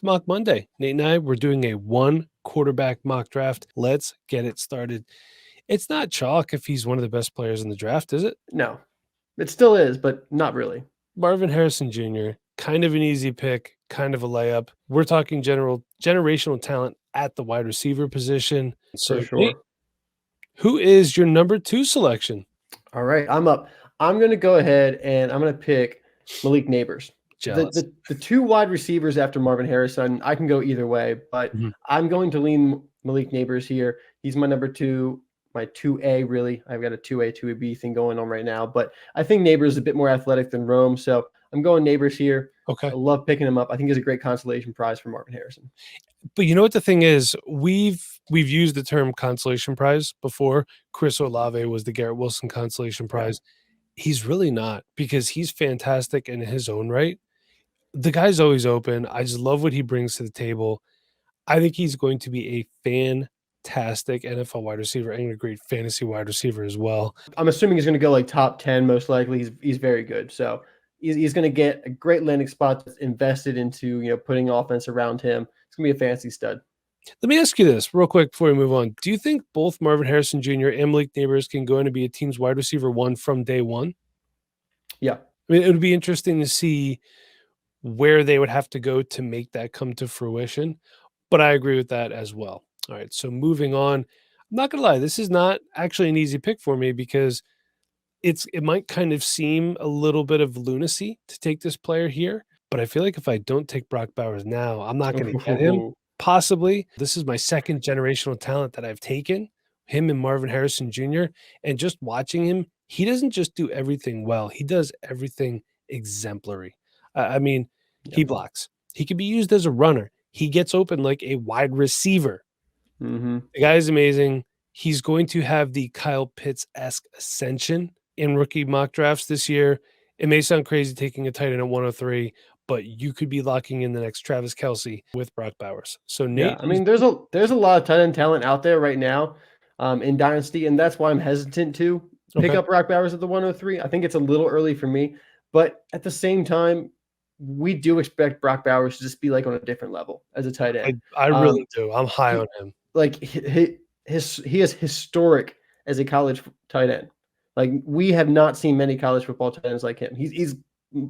It's Mock Monday. Nate and I, we're doing a one quarterback mock draft. Let's get it started. It's not chalk if he's one of the best players in the draft, is it? No, it still is, but not really. Marvin Harrison Jr., kind of an easy pick, kind of a layup. We're talking generational talent at the wide receiver position. For So, Nate, sure. who is your number 2 selection? All right, I'm up. I'm going to go ahead and I'm going to pick Malik Neighbors. The, Jealous. the the two wide receivers after Marvin Harrison, I can go either way, but Mhm. I'm going to lean Malik Neighbors here. He's my number 2, my 2A really. I've got a 2A, 2B thing going on right now, but I think Neighbors is a bit more athletic than Rome, so I'm going Neighbors here. Okay. I love picking him up. I think he's a great consolation prize for Marvin Harrison. But you know what the thing is? We've used the term consolation prize before. Chris Olave was the Garrett Wilson consolation Yeah. prize. He's really not, because he's fantastic in his own right. The guy's always open. I just love what he brings to the table. I think he's going to be a fantastic NFL wide receiver and a great fantasy wide receiver as well. I'm assuming he's going to go like top 10 most likely. He's very good. So he's going to get a great landing spot that's invested into, putting offense around him. It's going to be a fancy stud. Let me ask you this real quick before we move on. Do you think both Marvin Harrison Jr. and Malik Neighbors can go in and be a team's wide receiver one from day one? Yeah. I mean, it would be interesting to see where they would have to go to make that come to fruition. But I agree with that as well. All right. So moving on. I'm not gonna lie, this is not actually an easy pick for me because it might kind of seem a little bit of lunacy to take this player here. But I feel like if I don't take Brock Bowers now, I'm not gonna get him. Possibly. This is my second generational talent that I've taken, him and Marvin Harrison Jr. And just watching him, he doesn't just do everything well, he does everything exemplary. I mean, Yeah. he blocks. He can be used as a runner. He gets open like a wide receiver. Mm-hmm. The guy is amazing. He's going to have the Kyle Pitts-esque ascension in rookie mock drafts this year. It may sound crazy taking a tight end at 103, but you could be locking in the next Travis Kelce with Brock Bowers. So Yeah. Nate, I mean, there's a lot of tight end talent out there right now in Dynasty, and that's why I'm hesitant to pick okay. up Brock Bowers at the 103. I think it's a little early for me, but at the same time, we do expect Brock Bowers to just be like on a different level as a tight end. I really do. I'm high on him. Like he is historic as a college tight end. Like we have not seen many college football tight ends like him. He's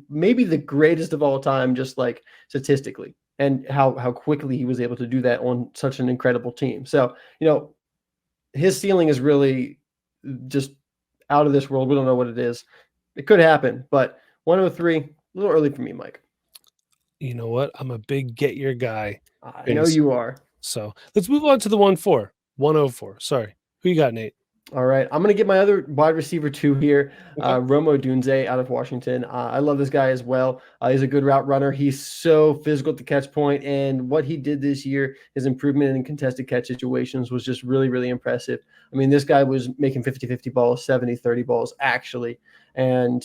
maybe the greatest of all time, just like statistically, and how quickly he was able to do that on such an incredible team. So his ceiling is really just out of this world. We don't know what it is. It could happen, but 103, a little early for me, Mike. You know what? I'm a big get your guy. I know you are. So let's move on to the 104. Sorry. Who you got, Nate? All right. I'm going to get my other wide receiver 2 here, Okay. Odunze out of Washington. I love this guy as well. He's a good route runner. He's so physical at the catch point, and what he did this year, his improvement in contested catch situations was just really, really impressive. I mean, this guy was making 50-50 balls, 70-30 balls, actually. And,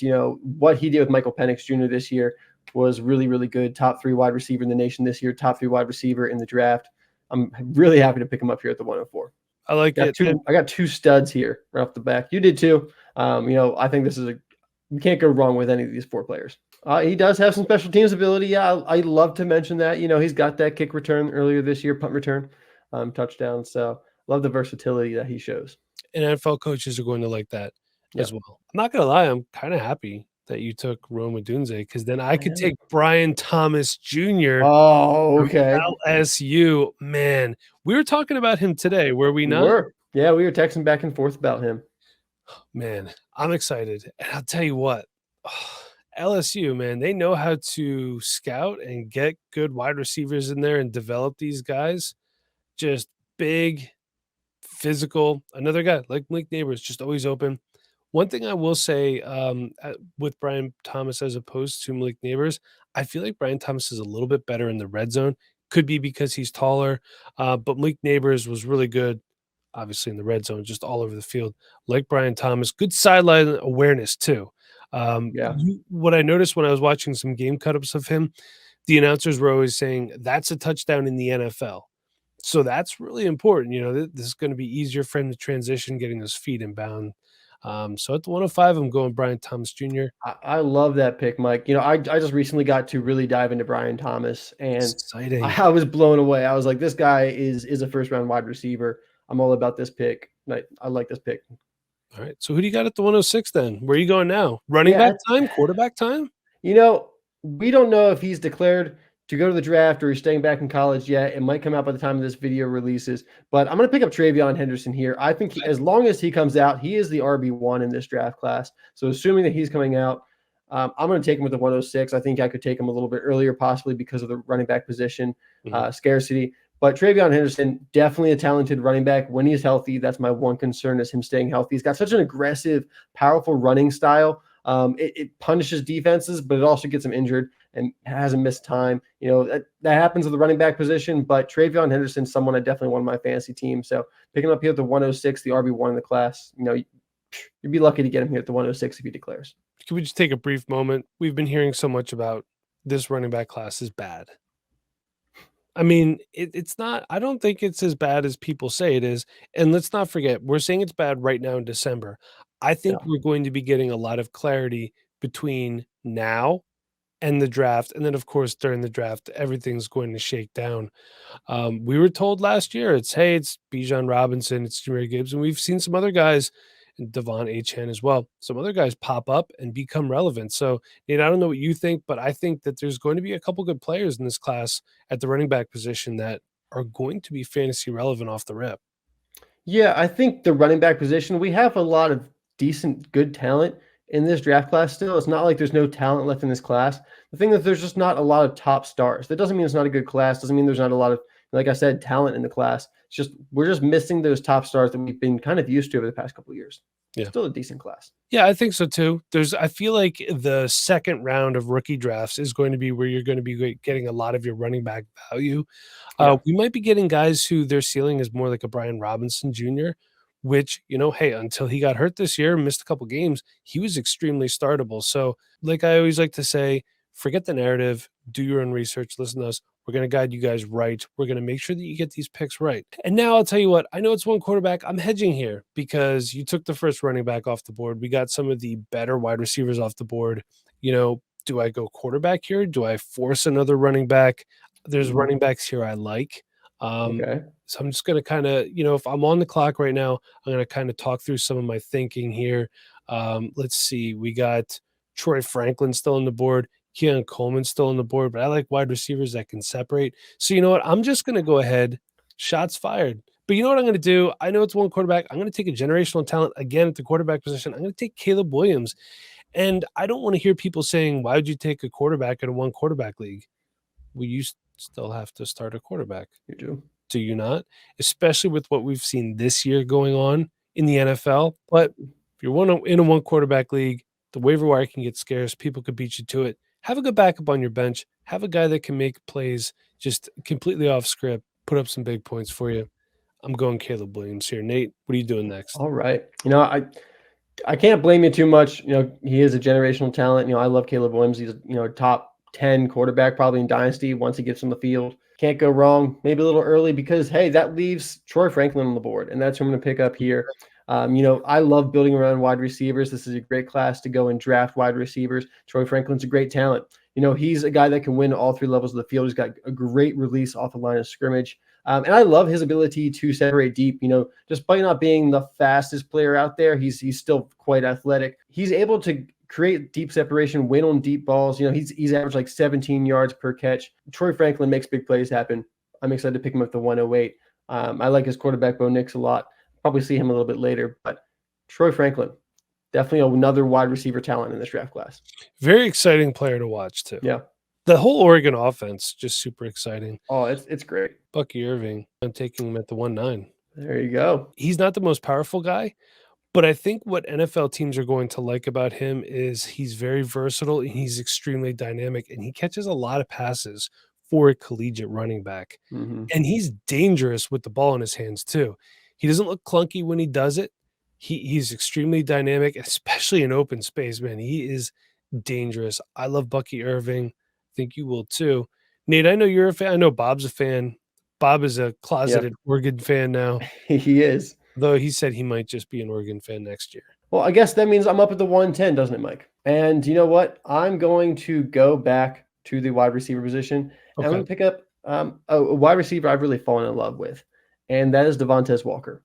what he did with Michael Penix Jr. this year was really, really good. Top 3 wide receiver in the nation this year, top 3 wide receiver in the draft. I'm really happy to pick him up here at the 104. I like it. I got 2 studs here right off the back. You did too. I think this is you can't go wrong with any of these 4 players. He does have some special teams ability. Yeah, I love to mention that. He's got that kick return earlier this year, punt return, touchdown. So love the versatility that he shows. And NFL coaches are going to like that as well. I'm not going to lie. I'm kind of happy that you took Rome Odunze, because then I could take Brian Thomas Jr. Oh, okay. LSU. Man, we were talking about him today, were we not? Yeah, we were texting back and forth about him. Man, I'm excited. And I'll tell you what, LSU, man, they know how to scout and get good wide receivers in there and develop these guys. Just big, physical. Another guy like Malik Neighbors, just always open. One thing I will say with Brian Thomas as opposed to Malik Neighbors, I feel like Brian Thomas is a little bit better in the red zone. Could be because he's taller, but Malik Neighbors was really good, obviously in the red zone, just all over the field. Like Brian Thomas, good sideline awareness too. What I noticed when I was watching some game cut-ups of him, the announcers were always saying that's a touchdown in the NFL. So that's really important. This is going to be easier for him to transition, getting his feet in bound. So at the 105, I'm going Brian Thomas Jr. I love that pick, Mike. I just recently got to really dive into Brian Thomas, and Exciting. I was blown away. I was like, this guy is a first round wide receiver. I'm all about this pick. I like this pick. All right. So who do you got at the 106 then? Where are you going now? Running Yeah, back time? Quarterback time? we don't know if he's declared to go to the draft or he's staying back in college yet. It might come out by the time this video releases, but I'm going to pick up Travion Henderson here. I think as long as he comes out, he is the RB1 in this draft class. So assuming that he's coming out, I'm going to take him with the 106. I think I could take him a little bit earlier, possibly because of the running back position scarcity. But Travion Henderson, definitely a talented running back when he's healthy. That's my one concern, is him staying healthy. He's got such an aggressive, powerful running style. It punishes defenses, but it also gets him injured and hasn't missed time. That happens with the running back position, but Travion Henderson, someone I definitely want on my fantasy team. So picking him up here at the 106, the RB1 in the class, you'd be lucky to get him here at the 106 if he declares. Can we just take a brief moment? We've been hearing so much about this running back class is bad. I mean, it's not, I don't think it's as bad as people say it is. And let's not forget, we're saying it's bad right now in December. I think we're going to be getting a lot of clarity between now and the draft. And then, of course, during the draft, everything's going to shake down. We were told last year, it's Bijan Robinson, it's Jahmyr Gibbs, and we've seen some other guys, and Devon Achane as well. Some other guys pop up and become relevant. So, Nate, I don't know what you think, but I think that there's going to be a couple good players in this class at the running back position that are going to be fantasy relevant off the rip. Yeah, I think the running back position, we have a lot of decent, good talent in this draft class still. It's not like there's no talent left in this class. The thing is, there's just not a lot of top stars. That doesn't mean it's not a good class. Doesn't mean there's not a lot of, like I said, talent in the class. It's just we're just missing those top stars that we've been kind of used to over the past couple of years. Yeah. Still a decent class. Yeah, I think so too. I feel like the second round of rookie drafts is going to be where you're going to be getting a lot of your running back value. We might be getting guys who their ceiling is more like a Brian Robinson Jr., which, hey, until he got hurt this year, missed a couple games, he was extremely startable. So, like I always like to say, forget the narrative, do your own research, listen to us. We're going to guide you guys right. We're going to make sure that you get these picks right. And now I'll tell you what, I know it's one quarterback. I'm hedging here because you took the first running back off the board. We got some of the better wide receivers off the board. Do I go quarterback here? Do I force another running back? There's running backs here I like. Okay. So I'm just going to kind of, if I'm on the clock right now, I'm going to kind of talk through some of my thinking here. Let's see. We got Troy Franklin still on the board. Keon Coleman still on the board, but I like wide receivers that can separate. So you know what? I'm just going to go ahead. Shots fired. But you know what I'm going to do? I know it's one quarterback. I'm going to take a generational talent again at the quarterback position. I'm going to take Caleb Williams. And I don't want to hear people saying, why would you take a quarterback in a one quarterback league? Well, you still have to start a quarterback. You do. Do you not? Especially with what we've seen this year going on in the NFL. But if you're in a one quarterback league, the waiver wire can get scarce. People could beat you to it. Have a good backup on your bench. Have a guy that can make plays just completely off script, put up some big points for you. I'm going Caleb Williams here. Nate, what are you doing next? All right. I can't blame you too much. He is a generational talent. I love Caleb Williams. He's top 10 quarterback probably in Dynasty once he gets on the field. Can't go wrong. Maybe a little early because, hey, that leaves Troy Franklin on the board, and that's who I'm going to pick up here. I love building around wide receivers. This is a great class to go and draft wide receivers. Troy Franklin's a great talent. He's a guy that can win all three levels of the field. He's got a great release off the line of scrimmage. And I love his ability to separate deep. Despite not being the fastest player out there, he's still quite athletic. He's able to create deep separation, win on deep balls. He's averaged like 17 yards per catch. Troy Franklin makes big plays happen. I'm excited to pick him up the 108. I like his quarterback, Bo Nix, a lot. Probably see him a little bit later, but Troy Franklin, definitely another wide receiver talent in this draft class. Very exciting player to watch too. Yeah. The whole Oregon offense, just super exciting. Oh, it's great. Bucky Irving, I'm taking him at the 1-9. There you go. He's not the most powerful guy, but I think what NFL teams are going to like about him is he's very versatile and he's extremely dynamic and he catches a lot of passes for a collegiate running back. Mm-hmm. And he's dangerous with the ball in his hands too. He doesn't look clunky when he does it. He's extremely dynamic, especially in open space, man. He is dangerous. I love Bucky Irving. I think you will too. Nate, I know you're a fan. I know Bob's a fan. Bob is a closeted Oregon fan now. He is. Though he said he might just be an Oregon fan next year. Well, I guess that means I'm up at the 110, doesn't it, Mike? And you know what? I'm going to go back to the wide receiver position, and I'm Okay. going to pick up a wide receiver I've really fallen in love with, and that is Devontae Walker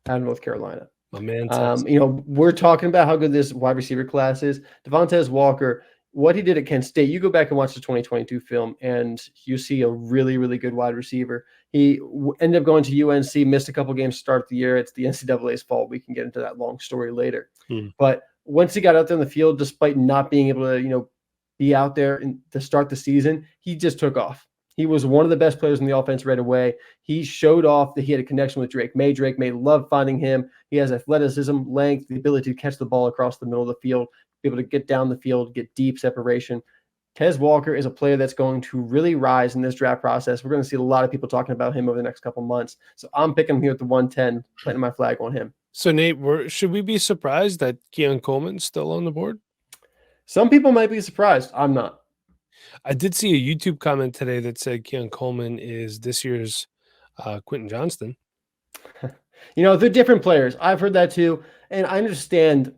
out of North Carolina. My man Tez. We're talking about how good this wide receiver class is. Devontae Walker, what he did at Kent State, you go back and watch the 2022 film, and you see a really, really good wide receiver. He ended up going to UNC, missed a couple games to start the year. It's the NCAA's fault. We can get into that long story later. Hmm. But once he got out there in the field, despite not being able to, be out there to start the season, he just took off. He was one of the best players in the offense right away. He showed off that he had a connection with Drake May. Drake May loved finding him. He has athleticism, length, the ability to catch the ball across the middle of the field, be able to get down the field, get deep separation. Tez Walker is a player that's going to really rise in this draft process. We're going to see a lot of people talking about him over the next couple months. So I'm picking him here at the 110, planting my flag on him. So Nate, should we be surprised that Keon Coleman's still on the board? Some people might be surprised. I'm not. I did see a YouTube comment today that said Keon Coleman is this year's Quentin Johnston. They're different players. I've heard that too. And I understand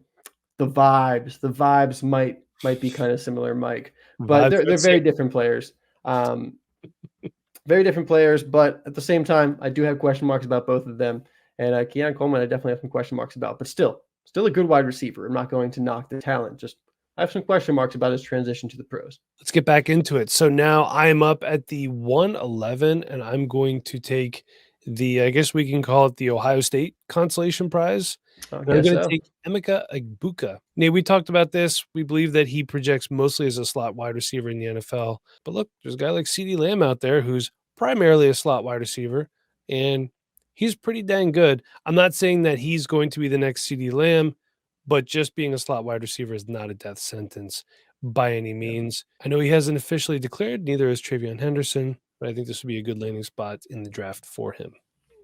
the vibes. The vibes might be kind of similar, Mike, but they're very different players. Very different players, but at the same time, I do have question marks about both of them. And Keon Coleman, I definitely have some question marks about, but still a good wide receiver. I'm not going to knock the talent. Just I have some question marks about his transition to the pros. Let's get back into it. So now I am up at the 111, and I'm going to take I guess we can call it the Ohio State Consolation Prize. I I'm guess going to so. take Emeka Egbuka. Nate, we talked about this. We believe that he projects mostly as a slot wide receiver in the NFL. But look, there's a guy like CeeDee Lamb out there who's primarily a slot wide receiver, and he's pretty dang good. I'm not saying that he's going to be the next CeeDee Lamb, but just being a slot wide receiver is not a death sentence by any means. I know he hasn't officially declared, neither has Travion Henderson, but I think this would be a good landing spot in the draft for him.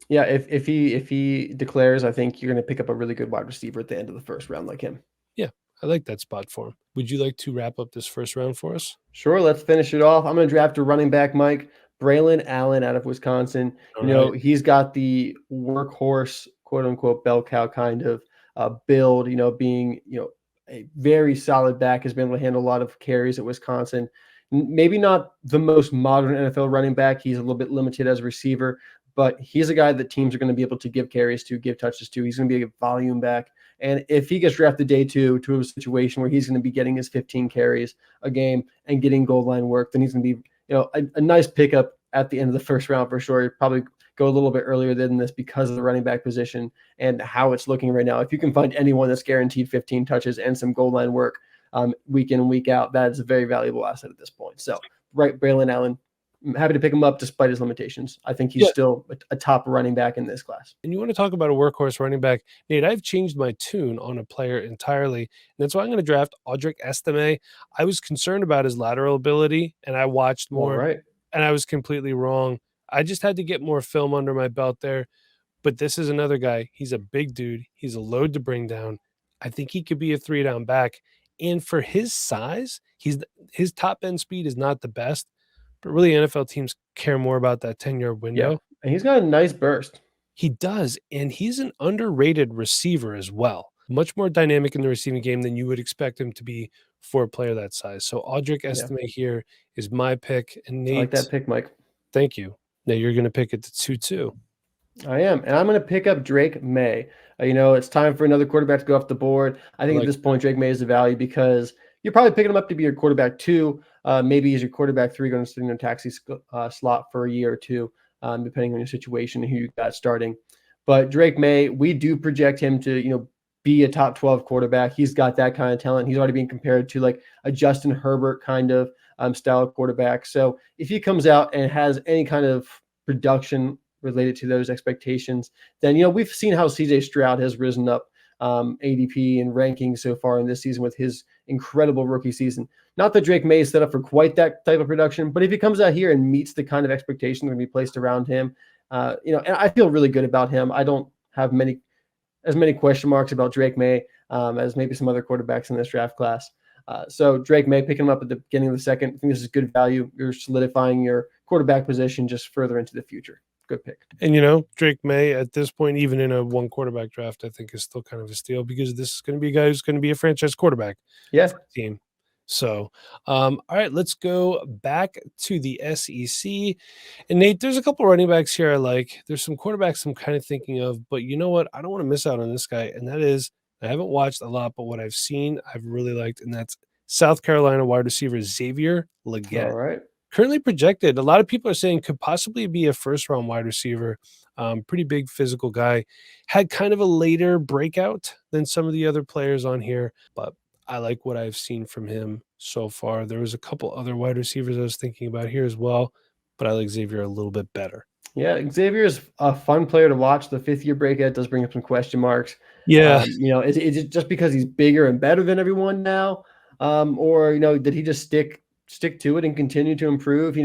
Yeah, if he declares, I think you're going to pick up a really good wide receiver at the end of the first round like him. Yeah, I like that spot for him. Would you like to wrap up this first round for us? Sure, let's finish it off. I'm going to draft a running back, Mike. Braylon Allen out of Wisconsin. All right. He's got the workhorse, quote unquote, bell cow kind of build, being, a very solid back, has been able to handle a lot of carries at Wisconsin. Maybe not the most modern NFL running back. He's a little bit limited as a receiver, but he's a guy that teams are going to be able to give carries to, give touches to. He's going to be a volume back. And if he gets drafted day 2 to a situation where he's going to be getting his 15 carries a game and getting goal line work, then he's going to be, a nice pickup at the end of the first round for sure. He'd probably go a little bit earlier than this because of the running back position and how it's looking right now. If you can find anyone that's guaranteed 15 touches and some goal line work week in and week out, that is a very valuable asset at this point. So, right, Braylon Allen, I'm happy to pick him up despite his limitations. I think he's still a top running back in this class. And you want to talk about a workhorse running back, Nate, I've changed my tune on a player entirely. And that's why I'm going to draft Audric Estime. I was concerned about his lateral ability, and I watched more, All right. and I was completely wrong. I just had to get more film under my belt there. But this is another guy. He's a big dude. He's a load to bring down. I think he could be a 3-down back. And for his size, his top end speed is not the best, but really NFL teams care more about that 10-yard window. Yeah, and he's got a nice burst. He does, and he's an underrated receiver as well. Much more dynamic in the receiving game than you would expect him to be for a player that size. So Audric Estime here is my pick. And Nate, I like that pick, Mike. Thank you. Now you're going to pick it to 2-2. I am, and I'm going to pick up Drake May. It's time for another quarterback to go off the board. I think at this point, Drake May is the value because you're probably picking him up to be your quarterback 2. Maybe he's your quarterback 3 going to sit in a taxi slot for a year or two, depending on your situation and who you got starting. But Drake May, we do project him to, be a top 12 quarterback. He's got that kind of talent. He's already being compared to like a Justin Herbert kind of style quarterback. So if he comes out and has any kind of production related to those expectations, then, we've seen how CJ Stroud has risen up ADP and rankings so far in this season with his incredible rookie season. Not that Drake May is set up for quite that type of production, but if he comes out here and meets the kind of expectations that can be placed around him, and I feel really good about him. I don't have as many question marks about Drake May as maybe some other quarterbacks in this draft class. So Drake May, picking him up at the beginning of the second, I think this is good value. You're solidifying your quarterback position just further into the future. Good pick. And, you know, Drake May at this point, even in a one quarterback draft, I think is still kind of a steal because this is going to be a guy who's going to be a franchise quarterback Yeah. for the team. So, all right, let's go back to the SEC. And Nate, there's a couple running backs here I like. There's some quarterbacks I'm kind of thinking of, but you know what? I don't want to miss out on this guy. And that is, I haven't watched a lot, but what I've seen, I've really liked. And that's South Carolina wide receiver Xavier All Legette. right. Currently projected, a lot of people are saying could possibly be a first round wide receiver. Pretty big physical guy. Had kind of a later breakout than some of the other players on here, but I like what I've seen from him so far. There was a couple other wide receivers I was thinking about here as well, but I like Xavier a little bit better. Yeah, Xavier is a fun player to watch. The fifth-year breakout does bring up some question marks. Yeah. Is it just because he's bigger and better than everyone now, or did he just stick to it and continue to improve?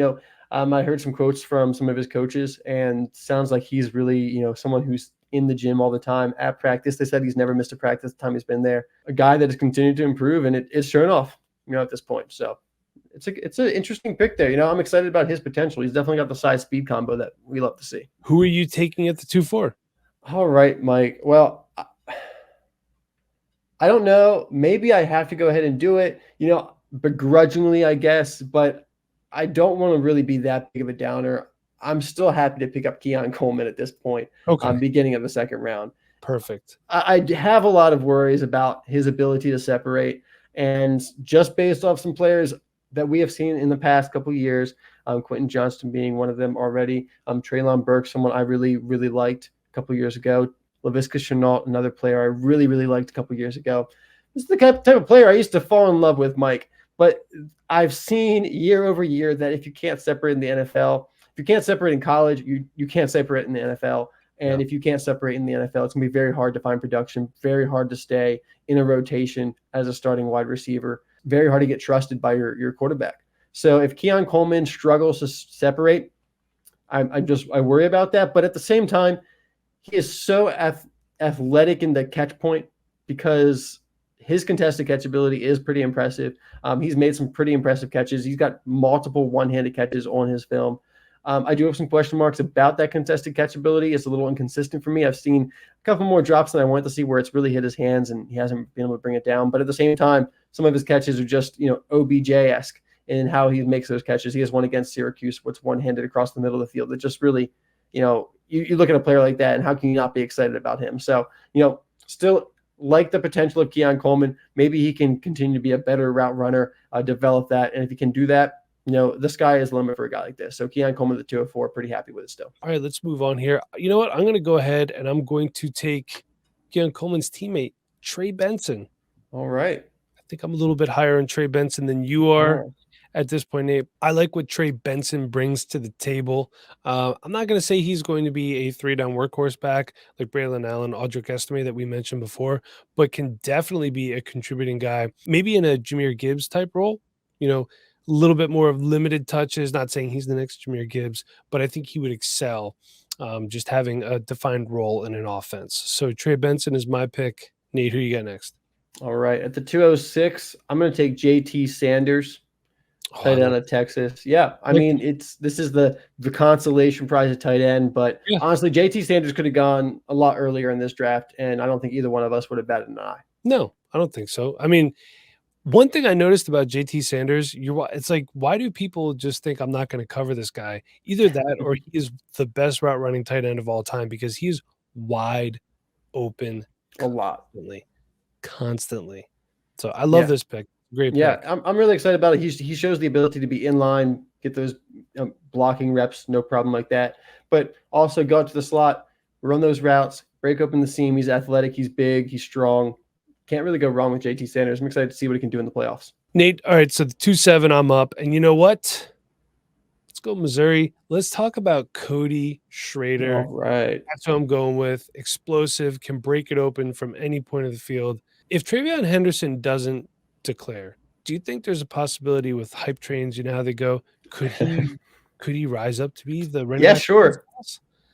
I heard some quotes from some of his coaches, and sounds like he's really someone who's in the gym all the time at practice. They said he's never missed a practice the time he's been there. A guy that has continued to improve, and it's shown off, at this point. So it's an interesting pick there. I'm excited about his potential. He's definitely got the size speed combo that we love to see. Who are you taking at the 2-4? All right, Mike. Well, I don't know. Maybe I have to go ahead and do it, begrudgingly, I guess, but I don't want to really be that big of a downer. I'm still happy to pick up Keon Coleman at this point, Okay. Beginning of the second round. Perfect. I have a lot of worries about his ability to separate, and just based off some players that we have seen in the past couple of years, Quentin Johnston being one of them already, Treylon Burks, someone I really, really liked a couple of years ago, Laviska Shenault, another player I really, really liked a couple of years ago. This is the type of player I used to fall in love with, Mike, but I've seen year over year that if you can't separate in the NFL, if you can't separate in college, you can't separate in the NFL. And if you can't separate in the NFL, it's going to be very hard to find production, very hard to stay in a rotation as a starting wide receiver, very hard to get trusted by your quarterback. So if Keon Coleman struggles to separate, I worry about that. But at the same time, he is so athletic in the catch point because his contested catch ability is pretty impressive. He's made some pretty impressive catches. He's got multiple one-handed catches on his film. I do have some question marks about that contested catch ability. It's a little inconsistent for me. I've seen a couple more drops than I wanted to see where it's really hit his hands and he hasn't been able to bring it down. But at the same time, some of his catches are just, OBJ-esque in how he makes those catches. He has one against Syracuse where it's one-handed across the middle of the field. It just really, you look at a player like that and how can you not be excited about him? So, still like the potential of Keon Coleman. Maybe he can continue to be a better route runner, develop that. And if he can do that, the sky is the limit for a guy like this. So Keon Coleman at the 204, pretty happy with it still. All right, let's move on here. You know what? I'm going to go ahead and I'm going to take Keon Coleman's teammate, Trey Benson. All right. I think I'm a little bit higher on Trey Benson than you are at this point, Nate. I like what Trey Benson brings to the table. I'm not going to say he's going to be a 3-down workhorse back like Braylon Allen, Audric Estime that we mentioned before, but can definitely be a contributing guy, maybe in a Jahmyr Gibbs type role, a little bit more of limited touches, not saying he's the next Jahmyr Gibbs, but I think he would excel just having a defined role in an offense. So Trey Benson is my pick. Nate, who you got next? All right. At the 206, I'm going to take JT Sanders, tight end of Texas. Yeah. I mean, this is the consolation prize at tight end, but honestly, JT Sanders could have gone a lot earlier in this draft, and I don't think either one of us would have batted an eye. No, I don't think so. I mean, one thing I noticed about JT Sanders, it's like, why do people just think I'm not going to cover this guy? Either that or he is the best route running tight end of all time because he's wide open constantly. So I love this pick. Great pick. Yeah, I'm really excited about it. He shows the ability to be in line, get those blocking reps, no problem like that. But also go out to the slot, run those routes, break open the seam. He's athletic, he's big, he's strong. Can't really go wrong with JT Sanders. I'm excited to see what he can do in the playoffs. Nate, all right, so the 2-7, I'm up. And you know what? Let's go Missouri. Let's talk about Cody Schrader. All right. That's who I'm going with. Explosive, can break it open from any point of the field. If Travion Henderson doesn't declare, do you think there's a possibility with hype trains, you know how they go? Could he rise up to be the running back? Sure.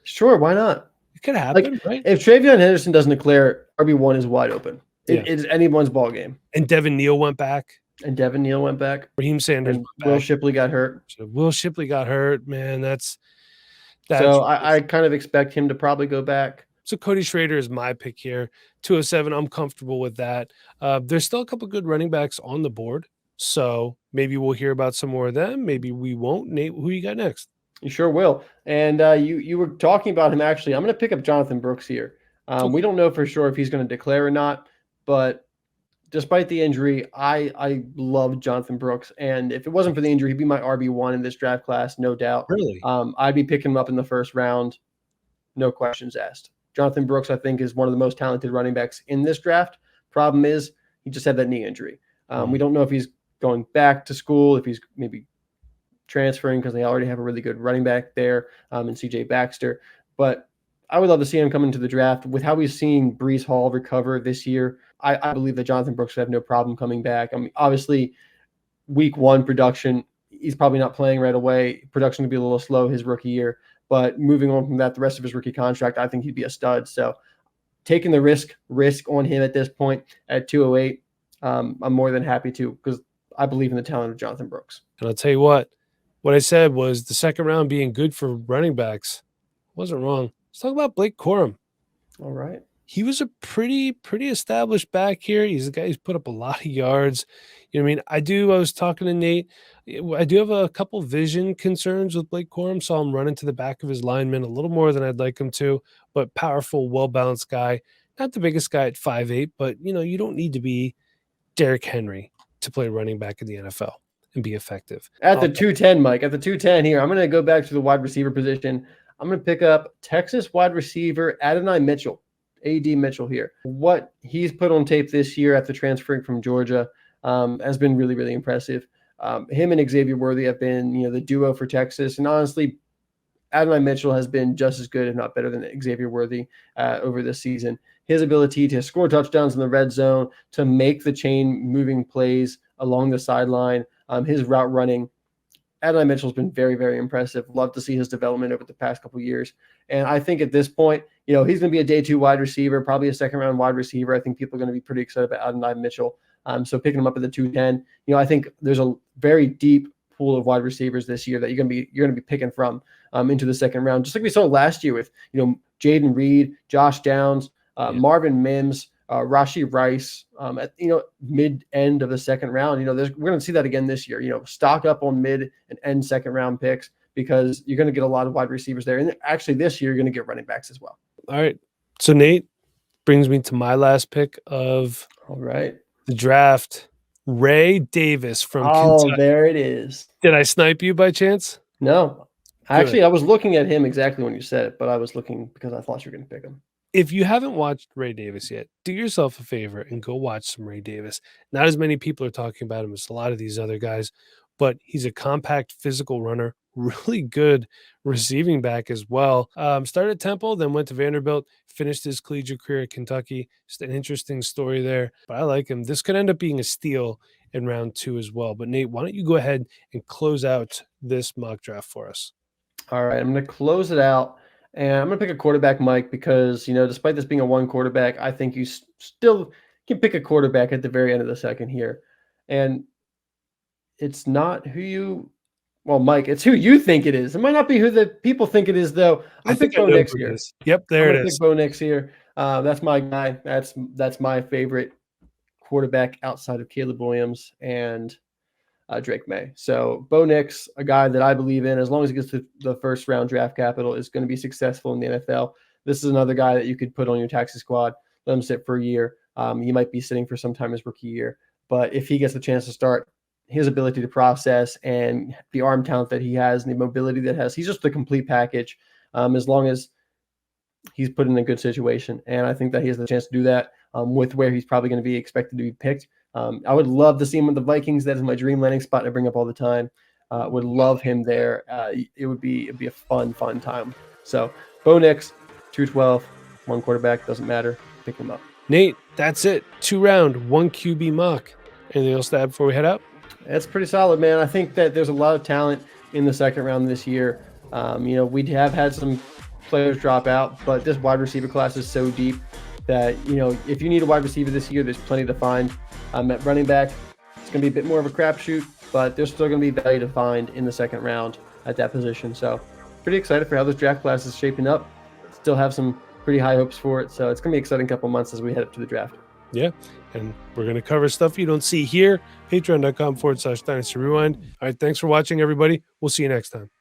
Sure, why not? It could happen, right? If Travion Henderson doesn't declare, RB1 is wide open. It's anyone's ball game. And Devin Neal went back. Raheem Sanders went back. Will Shipley got hurt. So Will Shipley got hurt. Man, that's That's So I kind of expect him to probably go back. So Cody Schrader is my pick here. 207, I'm comfortable with that. There's still a couple good running backs on the board. So maybe we'll hear about some more of them. Maybe we won't. Nate, who you got next? You sure will. And you were talking about him actually. I'm going to pick up Jonathan Brooks here. We Okay. don't know for sure if he's going to declare or not, but despite the injury, I love Jonathan Brooks. And if it wasn't for the injury, he'd be my RB1 in this draft class, no doubt. Really? I'd be picking him up in the first round, no questions asked. Jonathan Brooks, I think, is one of the most talented running backs in this draft. Problem is, he just had that knee injury. We don't know if he's going back to school, if he's maybe transferring because they already have a really good running back there in CJ Baxter. But I would love to see him come into the draft. With how we've seen Brees Hall recover this year, I believe that Jonathan Brooks would have no problem coming back. I mean, obviously, week one production, he's probably not playing right away. Production could be a little slow his rookie year. But moving on from that, the rest of his rookie contract, I think he'd be a stud. So taking the risk on him at this point at 208, I'm more than happy to, because I believe in the talent of Jonathan Brooks. And I'll tell you what I said was the second round being good for running backs. Wasn't wrong. Let's talk about Blake Corum. All right. He was a pretty established back here. He's a guy who's put up a lot of yards. You know what I mean? I was talking to Nate. I do have a couple vision concerns with Blake Corum. Saw him run into the back of his lineman a little more than I'd like him to, but powerful, well-balanced guy. Not the biggest guy at 5'8", but you don't need to be Derrick Henry to play running back in the NFL and be effective. At the 210, Mike, at the 210 here, I'm going to go back to the wide receiver position. I'm going to pick up Texas wide receiver Adonai Mitchell, A.D. Mitchell here. What he's put on tape this year after transferring from Georgia has been really, really impressive. Him and Xavier Worthy have been, the duo for Texas. And honestly, Adonai Mitchell has been just as good, if not better, than Xavier Worthy over this season. His ability to score touchdowns in the red zone, to make the chain moving plays along the sideline, his route running. Adonai Mitchell's been very, very impressive. Love to see his development over the past couple of years. And I think at this point, he's going to be a day two wide receiver, probably a second round wide receiver. I think people are going to be pretty excited about Adonai Mitchell. So picking him up at the 210, I think there's a very deep pool of wide receivers this year that you're going to be picking from into the second round, just like we saw last year with Jaden Reed, Josh Downs, Marvin Mims, Rashee Rice at mid end of the second round. We're going to see that again this year. Stock up on mid and end second round picks, because you're going to get a lot of wide receivers there. And actually this year you're going to get running backs as well. All right. So Nate brings me to my last pick of the draft. Ray Davis from Kentucky. There it is. Did I snipe you by chance? No. Actually, I was looking at him exactly when you said it, but I was looking because I thought you were going to pick him. If you haven't watched Ray Davis yet, do yourself a favor and go watch some Ray Davis. Not as many people are talking about him as a lot of these other guys, but he's a compact, physical runner, really good receiving back as well. Started at Temple, then went to Vanderbilt, finished his collegiate career at Kentucky. Just an interesting story there, but I like him. This could end up being a steal in round 2 as well. But Nate, why don't you go ahead and close out this mock draft for us? All right, I'm going to close it out. And I'm going to pick a quarterback, Mike, because, despite this being a one quarterback, I think you still can pick a quarterback at the very end of the second here. And it's not Mike, it's who you think it is. It might not be who the people think it is, though. I'm going to pick Bo Nix here. Yep, there it is. Pick Bo Nix here. That's my guy. That's my favorite quarterback outside of Caleb Williams and Drake May. So Bo Nix, a guy that I believe in, as long as he gets to the first round draft capital, is going to be successful in the NFL. This is another guy that you could put on your taxi squad, let him sit for a year. He might be sitting for some time his rookie year, but if he gets the chance to start, his ability to process and the arm talent that he has and the mobility that he's just a complete package. As long as he's put in a good situation, and I think that he has the chance to do that with where he's probably going to be expected to be picked. I would love to see him with the Vikings. That is my dream landing spot I bring up all the time. Would love him there. It'd be a fun time. So Bo Nix, 212, one quarterback, doesn't matter. Pick him up. Nate, that's it. 2-round, 1 QB mock. Anything else to add before we head out? That's pretty solid, man. I think that there's a lot of talent in the second round this year. We have had some players drop out, but this wide receiver class is so deep that, if you need a wide receiver this year, there's plenty to find. At running back, it's going to be a bit more of a crapshoot, but there's still going to be value to find in the second round at that position. So pretty excited for how this draft class is shaping up. Still have some pretty high hopes for it. So it's going to be an exciting couple months as we head up to the draft. Yeah. And we're going to cover stuff you don't see here. Patreon.com/Dynasty Rewind. All right. Thanks for watching, everybody. We'll see you next time.